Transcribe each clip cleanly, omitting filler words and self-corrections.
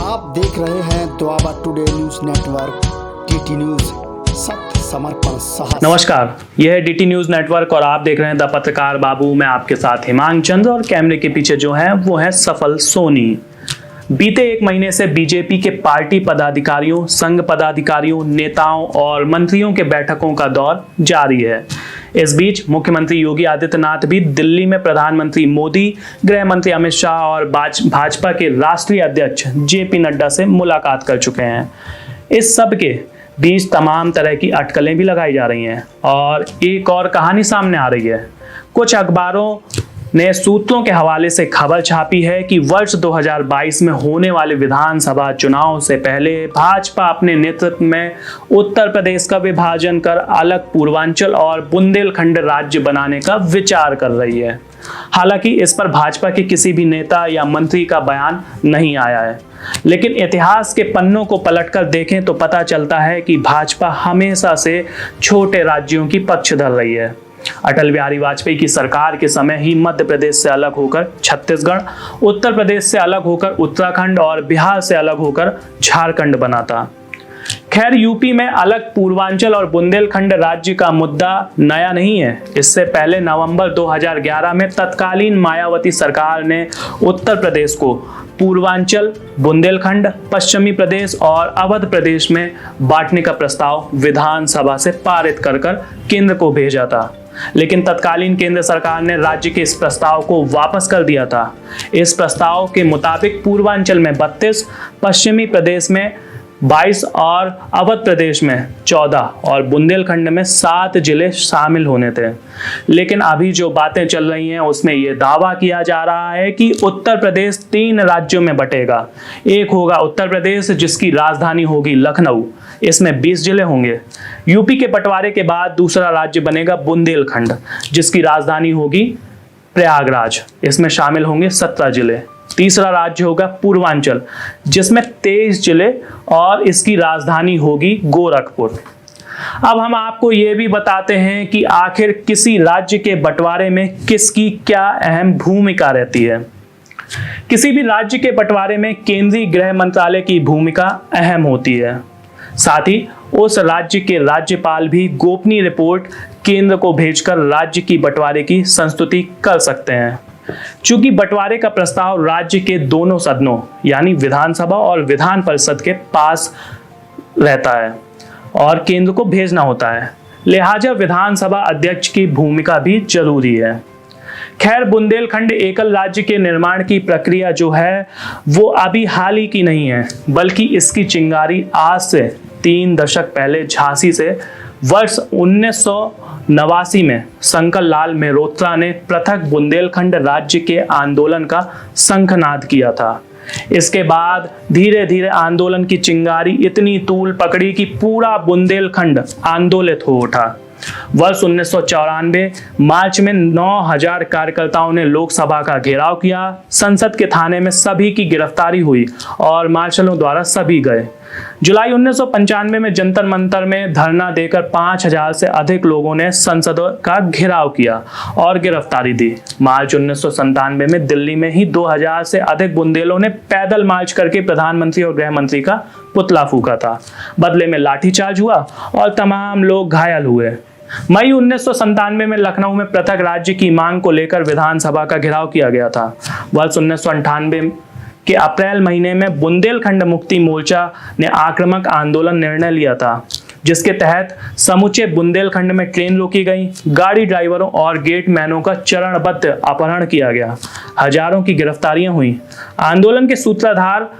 आप देख रहे हैं Doaba today news network TT news, सत्य समर्पण साहस। नमस्कार, यह है डीटी न्यूज नेटवर्क और आप देख रहे हैं द पत्रकार बाबू। मैं आपके साथ हिमांग चंद्र और कैमरे के पीछे जो है वो है सफल सोनी। बीते एक महीने से बीजेपी के पार्टी पदाधिकारियों, संघ पदाधिकारियों, नेताओं और मंत्रियों के बैठकों का दौर जारी है। इस बीच मुख्यमंत्री योगी आदित्यनाथ भी दिल्ली में प्रधानमंत्री मोदी, गृह मंत्री अमित शाह और भाजपा के राष्ट्रीय अध्यक्ष जेपी नड्डा से मुलाकात कर चुके हैं। इस सब के बीच तमाम तरह की अटकलें भी लगाई जा रही हैं और एक और कहानी सामने आ रही है। कुछ अखबारों ने सूत्रों के हवाले से खबर छापी है कि वर्ष 2022 में होने वाले विधानसभा चुनाव से पहले भाजपा अपने नेतृत्व में उत्तर प्रदेश का विभाजन कर अलग पूर्वांचल और बुंदेलखंड राज्य बनाने का विचार कर रही है। हालांकि इस पर भाजपा के किसी भी नेता या मंत्री का बयान नहीं आया है, लेकिन इतिहास के पन्नों को पलटकर देखें तो पता चलता है कि भाजपा हमेशा से छोटे राज्यों की पक्ष धर रही है। अटल बिहारी वाजपेयी की सरकार के समय ही मध्य प्रदेश से अलग होकर छत्तीसगढ़, उत्तर प्रदेश से अलग होकर उत्तराखंड और बिहार से अलग होकर झारखंड बना था। खैर, यूपी में अलग पूर्वांचल और बुंदेलखंड राज्य का मुद्दा नया नहीं है। इससे पहले नवंबर 2011 में तत्कालीन मायावती सरकार ने उत्तर प्रदेश को पूर्वांचल, बुंदेलखंड, पश्चिमी प्रदेश और अवध प्रदेश में बांटने का प्रस्ताव विधानसभा से पारित कर केंद्र को भेजा था, लेकिन तत्कालीन केंद्र सरकार ने राज्य के इस प्रस्ताव को वापस कर दिया था। इस प्रस्ताव के मुताबिक पूर्वांचल में 32, पश्चिमी प्रदेश में 22 और अवध प्रदेश में 14 और बुंदेलखंड में 7 जिले शामिल होने थे। लेकिन अभी जो बातें चल रही हैं उसमें यह दावा किया जा रहा है कि उत्तर प्रदेश 3 राज्यों में बटेगा। एक होगा उत्तर प्रदेश जिसकी राजधानी होगी लखनऊ, इसमें 20 जिले होंगे। यूपी के बंटवारे के बाद दूसरा राज्य बनेगा बुंदेलखंड जिसकी राजधानी होगी प्रयागराज, इसमें शामिल होंगे 17 जिले। तीसरा राज्य होगा पूर्वांचल जिसमें 23 जिले और इसकी राजधानी होगी गोरखपुर। अब हम आपको ये भी बताते हैं कि आखिर किसी राज्य के बंटवारे में किसकी क्या अहम भूमिका रहती है। किसी भी राज्य के बंटवारे में केंद्रीय गृह मंत्रालय की भूमिका अहम होती है। साथ ही उस राज्य के राज्यपाल भी गोपनीय रिपोर्ट केंद्र को भेजकर राज्य की बंटवारे की संस्तुति कर सकते हैं। चूंकि बंटवारे का प्रस्ताव राज्य के दोनों सदनों यानी विधानसभा और विधान परिषद के पास रहता है और केंद्र को भेजना होता है, लिहाजा विधानसभा अध्यक्ष की भूमिका भी जरूरी है। खैर, बुंदेलखंड एकल राज्य के निर्माण की प्रक्रिया जो है वो अभी हाल ही की नहीं है, बल्कि इसकी चिंगारी आज से 3 दशक पहले झांसी से वर्ष 1989 में शंकर लाल मेहरोत्रा ने पृथक बुंदेलखंड राज्य के आंदोलन का शंखनाद किया था। इसके बाद धीरे धीरे आंदोलन की चिंगारी इतनी तूल पकड़ी कि पूरा बुंदेलखंड आंदोलित हो उठा। वर्ष 1994 मार्च में 9000 कार्यकर्ताओं ने लोकसभा का घेराव किया। संसद के थाने में सभी की गिरफ्तारी हुई और मार्शलों द्वारा सभी गए। जुलाई 1995 में जंतर मंतर में धरना देकर 5000 से अधिक लोगों ने संसद का घेराव किया और गिरफ्तारी दी। मार्च 1997 में दिल्ली में ही 2000 से अधिक बुंदेलों ने पैदल मार्च करके प्रधानमंत्री और गृह मंत्री का पुतला फूका था। बदले में लाठीचार्ज हुआ और तमाम लोग घायल हुए। मई 1997 में लखनऊ में पृथक राज्य की मांग को लेकर विधानसभा का घेराव किया गया था। वर्ष 1998 के अप्रैल महीने में बुंदेलखंड मुक्ति मोर्चा ने आक्रामक आंदोलन निर्णय लिया था, जिसके तहत समूचे बुंदेलखंड में ट्रेन रोकी गई, गाड़ी ड्राइवरों और गेटमैनों का चरणबद्ध अपहरण किया गया, हजारों की गिरफ्तारियां हुई। आंदोलन के सूत्रधार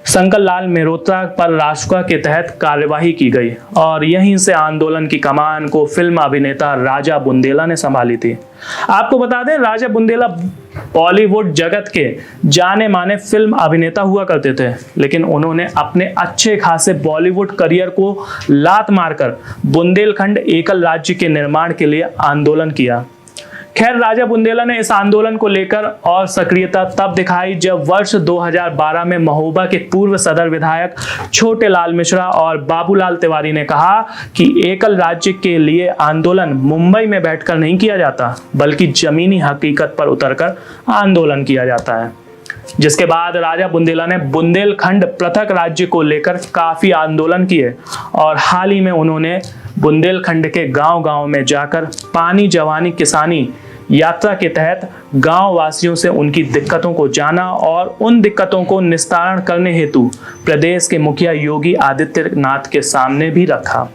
शंकर लाल मेहरोत्रा पर रासुका के तहत कार्यवाही की गई और यहीं से आंदोलन की कमान को फिल्म अभिनेता राजा बुंदेला ने संभाली थी। आपको बता दें, राजा बुंदेला बॉलीवुड जगत के जाने माने फिल्म अभिनेता हुआ करते थे, लेकिन उन्होंने अपने अच्छे खासे बॉलीवुड करियर को लात मारकर बुंदेलखंड एकल राज्य के निर्माण के लिए आंदोलन किया। खैर, राजा बुंदेला ने इस आंदोलन को लेकर और सक्रियता तब दिखाई जब वर्ष 2012 में महोबा के पूर्व सदर विधायक छोटे लाल मिश्रा और बाबूलाल तिवारी ने कहा कि एकल राज्य के लिए आंदोलन मुंबई में बैठकर नहीं किया जाता, बल्कि जमीनी हकीकत पर उतरकर आंदोलन किया जाता है। जिसके बाद राजा बुंदेला ने बुंदेलखंड पृथक राज्य को लेकर काफी आंदोलन किए और हाल ही में उन्होंने बुंदेलखंड के गांव-गांव में जाकर पानी जवानी किसानी यात्रा के तहत गांव वासियों से उनकी दिक्कतों को जाना और उन दिक्कतों को निस्तारण करने हेतु प्रदेश के मुखिया योगी आदित्यनाथ के सामने भी रखा।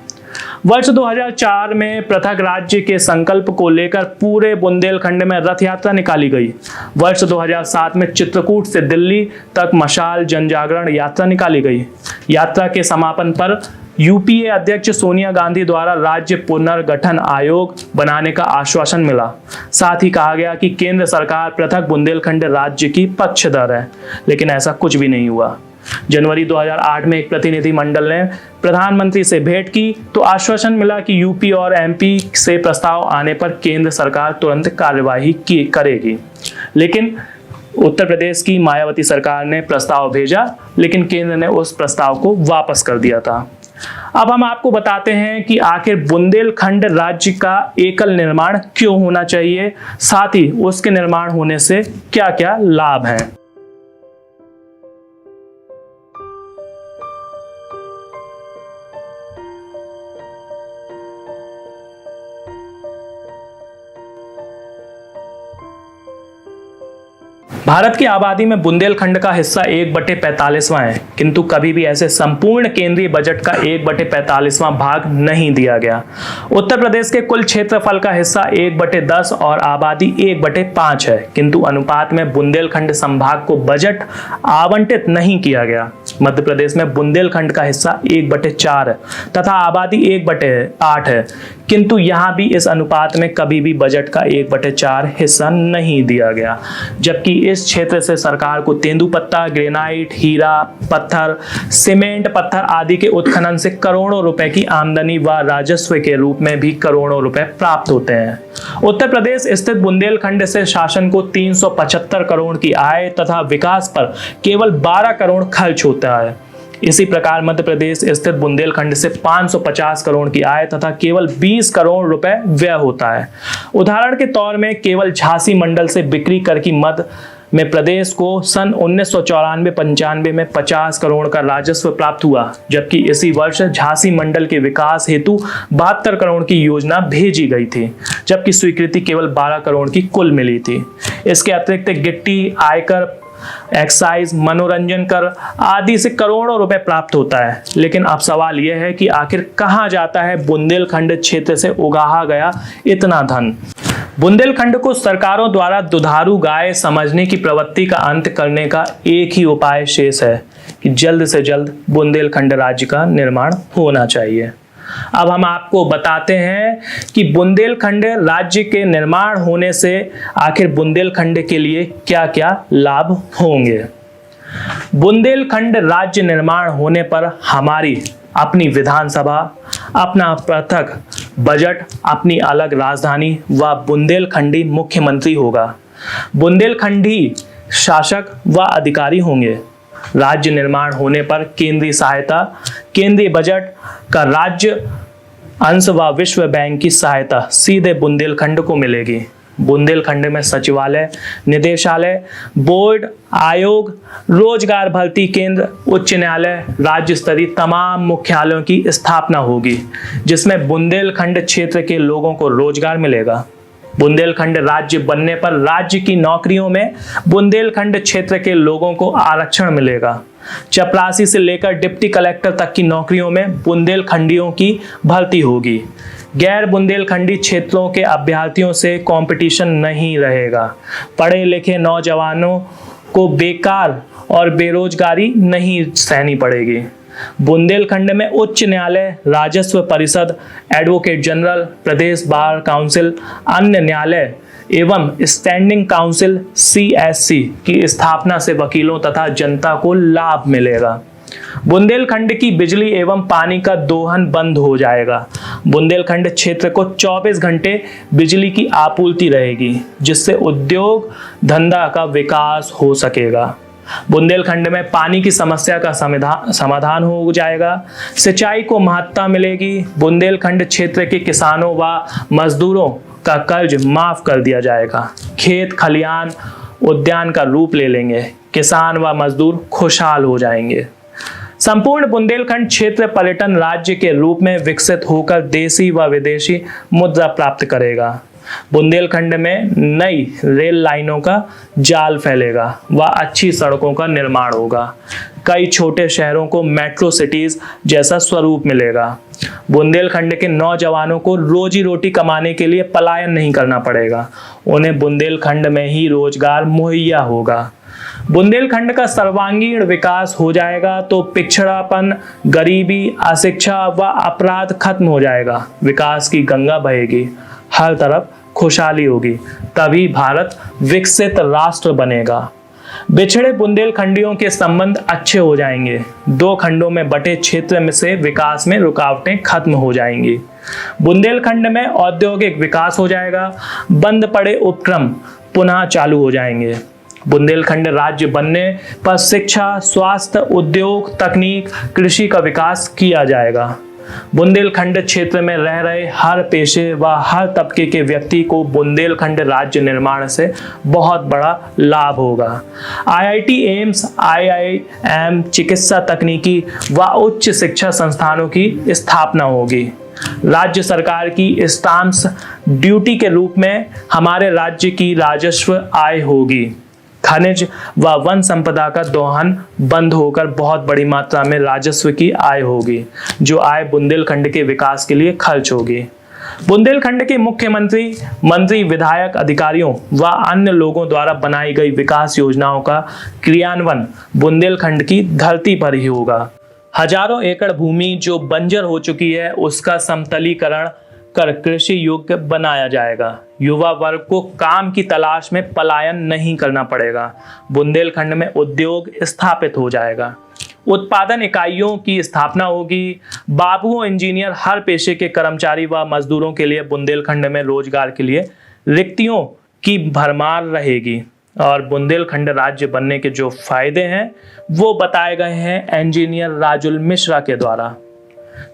वर्ष 2004 में पृथक राज्य के संकल्प को लेकर पूरे बुंदेलखंड में रथ यात्रा निकाली गई। वर्ष 2007 में चित्रकूट से दिल्ली तक मशाल जनजागरण यात्रा निकाली गई। यात्रा के समापन पर यूपीए अध्यक्ष सोनिया गांधी द्वारा राज्य पुनर्गठन आयोग बनाने का आश्वासन मिला। साथ ही कहा गया कि केंद्र सरकार पृथक बुंदेलखंड राज्य की पक्षधर है, लेकिन ऐसा कुछ भी नहीं हुआ। जनवरी 2008 में एक प्रतिनिधिमंडल ने प्रधानमंत्री से भेंट की तो आश्वासन मिला कि यूपी और एमपी से प्रस्ताव आने पर केंद्र सरकार तुरंत कार्यवाही करेगी। लेकिन उत्तर प्रदेश की मायावती सरकार ने प्रस्ताव भेजा, लेकिन केंद्र ने उस प्रस्ताव को वापस कर दिया था। अब हम आपको बताते हैं कि आखिर बुंदेलखंड राज्य का एकल निर्माण क्यों होना चाहिए, साथ ही उसके निर्माण होने से क्या-क्या लाभ हैं। भारत की आबादी में बुंदेलखंड का हिस्सा 1/45वां है, किंतु कभी भी ऐसे संपूर्ण केंद्रीय बजट का 1/45वां भाग नहीं दिया गया। उत्तर प्रदेश के कुल क्षेत्रफल का हिस्सा 1/10 और आबादी 1/5 है, किंतु अनुपात में बुंदेलखंड संभाग को बजट आवंटित नहीं किया गया। मध्य प्रदेश में बुंदेलखंड का हिस्सा 1/4 है तथा आबादी 1/8 है, किंतु यहाँ भी इस अनुपात में कभी भी बजट का 1/4 हिस्सा नहीं दिया गया। जबकि इस क्षेत्र से सरकार को तेंदुपत्ता, ग्रेनाइट, हीरा पत्थर, सीमेंट पत्थर आदि के उत्खनन से करोड़ों रुपए की आमदनी व राजस्व के रूप में भी करोड़ों रुपए प्राप्त होते हैं। उत्तर प्रदेश स्थित बुंदेलखंड से शासन को 375 करोड़ की आय तथा विकास पर केवल 12 करोड़ खर्च होता है। इसी प्रकार मध्य प्रदेश स्थित बुंदेलखंड से 550 करोड़ की आय तथा केवल 20 करोड़ रुपए व्यय होता है। उदाहरण के तौर में केवल झांसी मंडल से बिक्री कर की मद में प्रदेश को सन 1994-95 में 50 करोड़ का राजस्व प्राप्त हुआ, जबकि इसी वर्ष झांसी मंडल के विकास हेतु 72 करोड़ की योजना भेजी गई थी, जबकि स्वीकृति केवल 12 करोड़ की कुल मिली थी। इसके अतिरिक्त गिट्टी, आयकर, एक्साइज, मनोरंजन कर आदि से करोड़ों रुपए प्राप्त होता है। लेकिन अब सवाल यह है कि आखिर कहां जाता है बुंदेलखंड क्षेत्र से उगाहा गया इतना धन। बुंदेलखंड को सरकारों द्वारा दुधारू गाय समझने की प्रवृत्ति का अंत करने का एक ही उपाय शेष है कि जल्द से जल्द बुंदेलखंड राज्य का निर्माण होना चाहिए। अब हम आपको बताते हैं कि बुंदेलखंड राज्य के निर्माण होने से आखिर बुंदेलखंड के लिए क्या-क्या लाभ होंगे। बुंदेलखंड राज्य निर्माण होने पर हमारी अपनी विधानसभा, अपना पृथक बजट, अपनी अलग राजधानी व बुंदेलखंडी मुख्यमंत्री होगा। बुंदेलखंडी शासक व अधिकारी होंगे। राज्य निर्माण होने पर केंद्रीय सहायता, केंद्रीय बजट का राज्य अंश व विश्व बैंक की सहायता सीधे बुंदेलखंड को मिलेगी। बुंदेलखंड में सचिवालय, निदेशालय, बोर्ड, आयोग, रोजगार भर्ती केंद्र, उच्च न्यायालय, राज्य स्तरीय तमाम मुख्यालयों की स्थापना होगी, जिसमें बुंदेलखंड क्षेत्र के लोगों को रोजगार मिलेगा। बुंदेलखंड राज्य बनने पर राज्य की नौकरियों में बुंदेलखंड क्षेत्र के लोगों को आरक्षण मिलेगा। चपरासी से लेकर डिप्टी कलेक्टर तक की नौकरियों में बुंदेलखंडियों की भर्ती होगी। गैर बुंदेलखंडी क्षेत्रों के अभ्यर्थियों से कंपटीशन नहीं रहेगा। पढ़े लिखे नौजवानों को बेकार और बेरोजगारी नहीं सहनी पड़ेगी। बुंदेलखंड में उच्च न्यायालय, राजस्व परिषद, एडवोकेट जनरल, प्रदेश बार काउंसिल, अन्य न्यायालय एवं स्टैंडिंग काउंसिल CSC की स्थापना से वकीलों तथा जनता को लाभ मिलेगा। बुंदेलखंड की बिजली एवं पानी का दोहन बंद हो जाएगा। बुंदेलखंड क्षेत्र को 24 घंटे बिजली की आपूर्ति रहेगी, जिससे उद्योग धंधा का विकास हो सकेगा। बुंदेलखंड में पानी की समस्या का समाधान हो जाएगा। सिंचाई को महत्ता मिलेगी। बुंदेलखंड क्षेत्र के किसानों व मजदूरों का कर्ज माफ कर दिया जाएगा। खेत खलियान उद्यान का रूप ले लेंगे। किसान व मजदूर खुशहाल हो जाएंगे। संपूर्ण बुंदेलखंड क्षेत्र पर्यटन राज्य के रूप में विकसित होकर देशी व विदेशी मुद्रा प्राप्त करेगा। बुंदेलखंड में नई रेल लाइनों का जाल फैलेगा व अच्छी सड़कों का निर्माण होगा। कई छोटे शहरों को मेट्रो सिटीज जैसा स्वरूप मिलेगा। बुंदेलखंड के नौजवानों को रोजी रोटी कमाने के लिए पलायन नहीं करना पड़ेगा। उन्हें बुंदेलखंड में ही रोजगार मुहैया होगा। बुंदेलखंड का सर्वांगीण विकास हो जाएगा तो पिछड़ापन, गरीबी, अशिक्षा व अपराध खत्म हो जाएगा। विकास की गंगा बहेगी, हर तरफ खुशहाली होगी, तभी भारत विकसित राष्ट्र बनेगा। बिछड़े बुंदेलखंडियों के संबंध अच्छे हो जाएंगे। दो खंडों में बटे क्षेत्र में से विकास में रुकावटें खत्म हो जाएंगी। बुंदेलखंड में औद्योगिक विकास हो जाएगा। बंद पड़े उपक्रम पुनः चालू हो जाएंगे। बुंदेलखंड राज्य बनने पर शिक्षा, स्वास्थ्य, उद्योग, तकनीक, कृषि का विकास किया जाएगा। बुंदेलखंड क्षेत्र में रह रहे हर पेशे व हर तबके के व्यक्ति को बुंदेलखंड राज्य निर्माण से बहुत बड़ा लाभ होगा। आईआईटी, एम्स, आईआईएम, चिकित्सा तकनीकी व उच्च शिक्षा संस्थानों की स्थापना होगी। राज्य सरकार की स्टाम्प्स ड्यूटी के रूप में हमारे राज्य की राजस्व आय होगी। खनिज व वन संपदा का दोहन बंद होकर बहुत बड़ी मात्रा में राजस्व की आय होगी, जो आय बुंदेलखंड के विकास के लिए खर्च होगी। बुंदेलखंड के मुख्यमंत्री, मंत्री, विधायक, अधिकारियों व अन्य लोगों द्वारा बनाई गई विकास योजनाओं का क्रियान्वयन बुंदेलखंड की धरती पर ही होगा। हजारों एकड़ भूमि जो बंजर हो चुकी है, उसका समतलीकरण कर कृषि योग्य बनाया जाएगा। युवा वर्ग को काम की तलाश में पलायन नहीं करना पड़ेगा। बुंदेलखंड में उद्योग स्थापित हो जाएगा। उत्पादन इकाइयों की स्थापना होगी। बाबुओं, इंजीनियर, हर पेशे के कर्मचारी व मजदूरों के लिए बुंदेलखंड में रोजगार के लिए रिक्तियों की भरमार रहेगी। और बुंदेलखंड राज्य बनने के जो फायदे हैं वो बताए गए हैं इंजीनियर राजुल मिश्रा के द्वारा।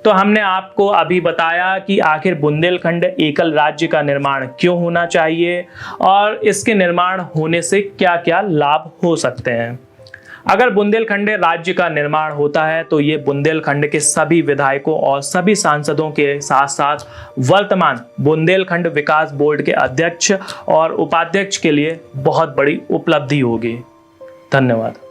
तो हमने आपको अभी बताया कि आखिर बुंदेलखंड एकल राज्य का निर्माण क्यों होना चाहिए और इसके निर्माण होने से क्या क्या लाभ हो सकते हैं। अगर बुंदेलखंड राज्य का निर्माण होता है तो ये बुंदेलखंड के सभी विधायकों और सभी सांसदों के साथ साथ वर्तमान बुंदेलखंड विकास बोर्ड के अध्यक्ष और उपाध्यक्ष के लिए बहुत बड़ी उपलब्धि होगी। धन्यवाद।